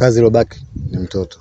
Kazi iliyobaki ni mtoto.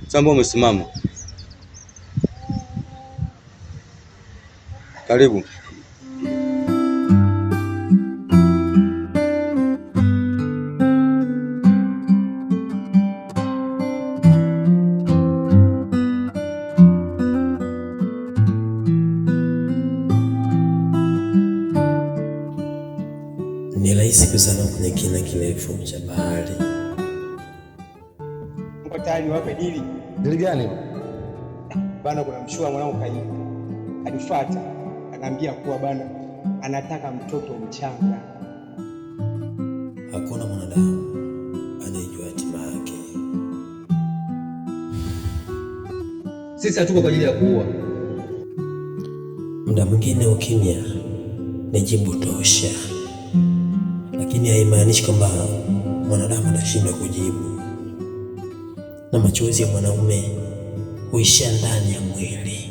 Samba umesimama. Karibu. Ni rahisi kuzama kwenye kina kirefu cha bahari. Mko tayari wape dili? Dili gani? Bana, kuna mshua mwanangu kanifuata, anaambia kuwa bana anataka mtoto mchanga. Hakuna mwanadamu anayejua hatima yake. Sisi hatuko kwa ajili ya kuua. Muda mwingine ukimya ni jibu tosha, lakini haimaanishi kwamba mwanadamu atashindwa kujibu. Na machozi ya mwanaume huishia ndani ya mwili.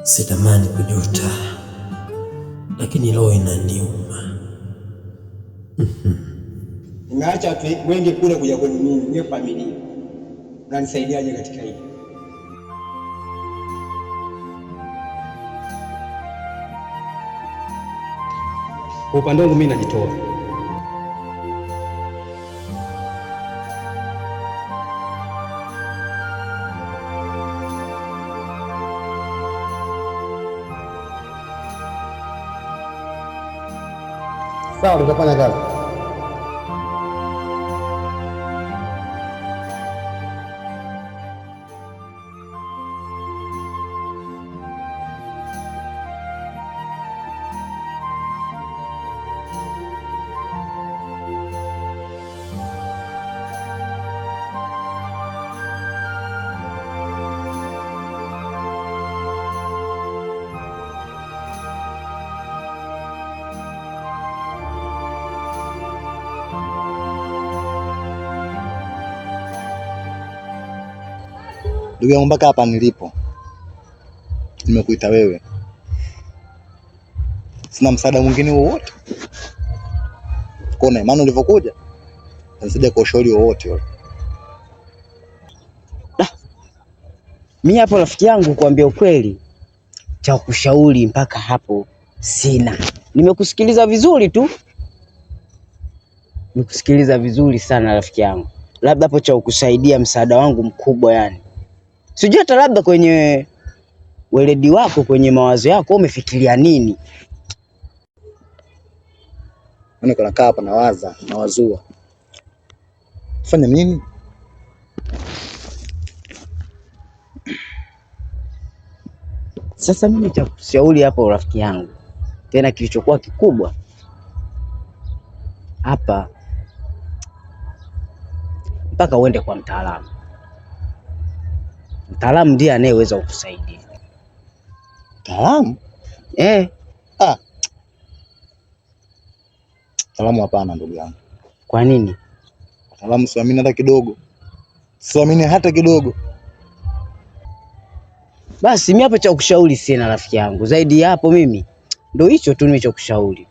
Sitamani kujuta, lakini roho inaniuma. Nimeacha watu wengi kule kuja kwenu mimi, niwe familia. Unanisaidiaje katika hili? Kwa upande wangu mimi najitoa. Sawa, tutafanya kazi. Ndugu yangu, mpaka hapa nilipo nimekuita wewe, sina msaada mwingine wowote. Kwa imani ulivyokuja nisaidia kwa ushauri wowote ule. Mimi hapo rafiki yangu, kuambia ukweli, cha kushauri mpaka hapo sina. Nimekusikiliza vizuri tu, nimekusikiliza vizuri sana rafiki yangu. Labda hapo cha kukusaidia, msaada wangu mkubwa yani, sijui hata labda kwenye weledi wako, kwenye mawazo yako umefikiria nini? Mimi nakaa hapa nawazua fanya nini? Sasa mimi cha kushauri hapo rafiki yangu, tena kilichokuwa kikubwa hapa, mpaka uende kwa mtaalamu. Mtaalamu ndiye anayeweza kukusaidia. Mtaalamu? Mtaalamu hapana ndugu yangu. Kwa nini? Mtaalamu siamini hata kidogo. Siamini hata kidogo. Basi mimi hapo cha kushauri sina rafiki yangu. Zaidi ya hapo mimi ndio hicho tu nilichokushauri.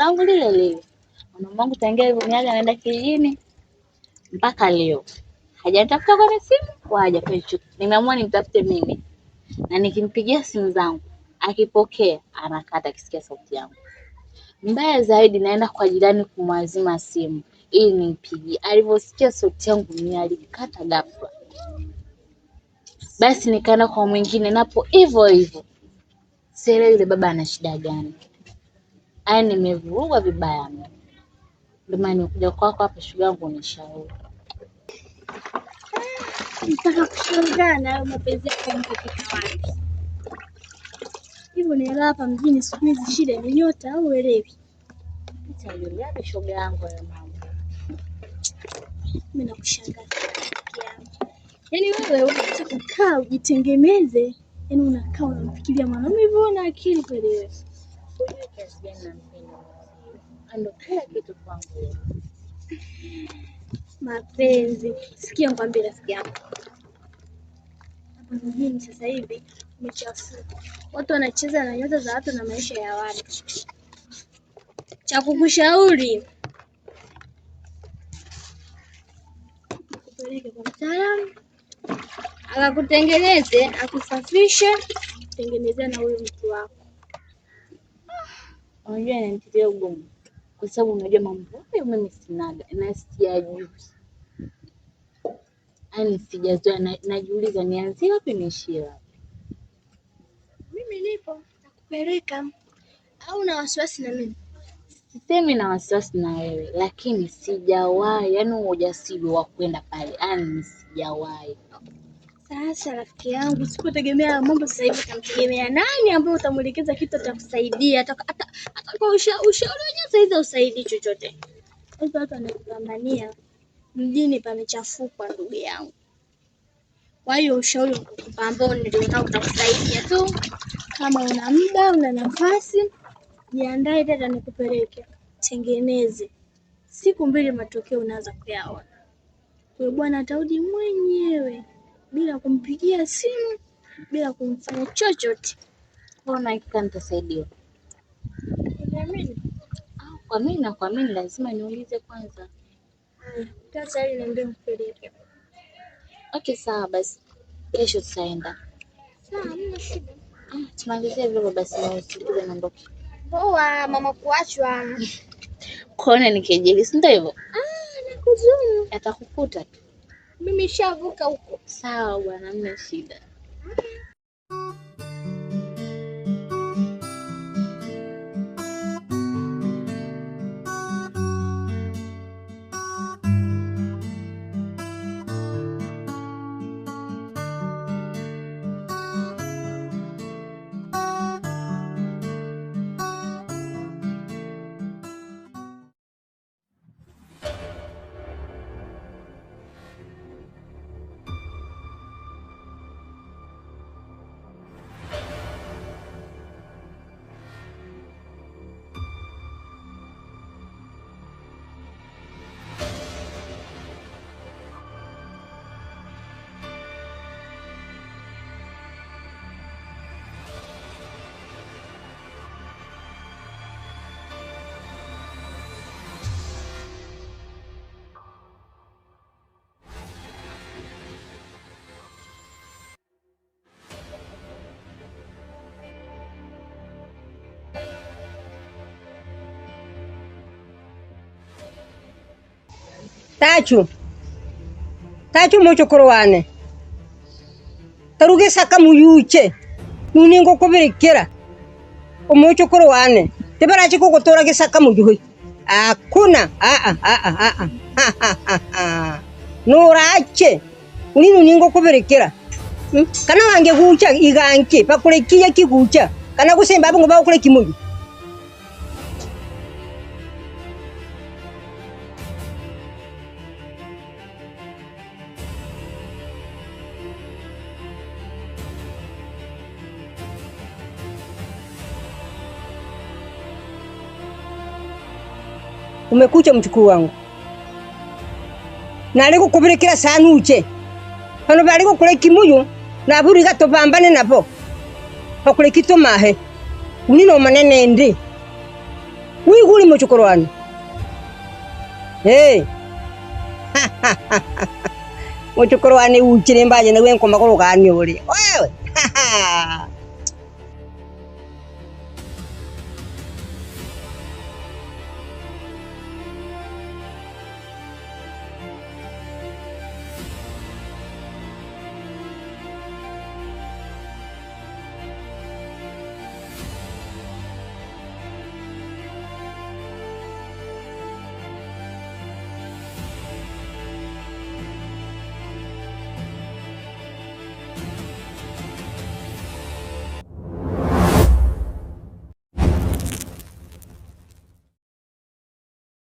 langu lile lile. Mwanaume wangu tangia alivyoniaga anaenda kijijini mpaka leo hajanitafuta kwenye simu wala hajafanya chochote. Nimeamua nimtafute mimi, na nikimpigia simu zangu akipokea anakata akisikia sauti yangu. Mbaya zaidi, naenda kwa jirani kumwazima simu ili nimpigie. Alivyosikia sauti yangu mimi alikata ghafla. Basi nikaenda kwa mwingine napo hivyo hivyo. Sielewi yule baba ana shida gani. Nimevurugwa vibaya mimi. Ndio maana nikuja kwako hapa shughuli yangu unishauri. Nataka kushangaa na mapenzi yako mkifika wapi? Hivyo ni hapa mjini siku hizi shida ni nyota au uelewi? Nitajulia shoga yangu ya mama. Mimi nakushangaa. Yaani wewe unataka kukaa ujitengemeze, yaani unakaa unamfikiria mwanaume hivyo una akili kweli wewe. Unajua kiasi gani nampenda. Ndio kila kitu kwangu. Mapenzi. Sikia nikwambie rafiki yangu. Hapa mjini sasa hivi umechafuka. Watu wanacheza na nyota za watu na maisha ya watu. Cha kukushauri, kupeleke kwa mtaalamu akakutengeneze, akusafishe, tengenezea na huyo mtu wako. Unajua inanitia ugumu kwa sababu unajua mambo hayo mimi sinaga na sijajui. Sijazoea, najiuliza nianzie wapi niishie wapi. Mimi nipo nakupeleka, au na wasiwasi na mimi? Sisemi na wasiwasi na wewe, lakini sijawahi, yaani ujasiri wa kwenda pale, sijawahi. Sasa rafiki yangu, usipotegemea mambo sasa hivi, utamtegemea nani ambaye utamuelekeza kitu atakusaidia? Hata kwa ushauri wenyewe sasa hivi usaidii chochote. Sasa watu wanakupambania, mjini pamechafuka ndugu yangu. Kwa hiyo ushauri ukupa ambao ndio utakusaidia tu. Kama una muda, una nafasi, jiandae dada nikupeleke. Tengeneze. Siku 2 matokeo unaanza kuyaona. Kwa bwana atarudi mwenyewe bila kumpigia simu, bila kumfanya chochote. Mbona hakika nitasaidiwa? Unaamini? Kwa mimi lazima niulize kwanza. Sasa ile niambie mpeleke. Okay, sawa basi. Kesho tutaenda. Sawa, hamna shida. Tumalizie vile basi na usikilize nondoke. Poa, mama kuachwa. Kuona nikijeli, si ndio hivyo? Nakuzuru. Atakukuta tu. Mimi shavuka huko. Sawa bwana, hamna shida. Tachu muchukuru wane taruge saka muyuche nuningo kubirekera umuchukuru wane tebarachi kukutora gisaka muyuhi akuna nurache uni nuningo kubirekera kana wange gucha iganke pakulekia kigucha kana kusemba abo ngo bakule kimuyu. Umekucha mchukuru wangu. Naliko kubirekera sana uche. Pano baliko kule kimuyu na buri gato bambane nabo. Pakule kito mahe. Unino manene ndi. wikuli muchukurwani. Hey. Muchukurwani uchire mbaje na wenko makolo kani uri. Wewe.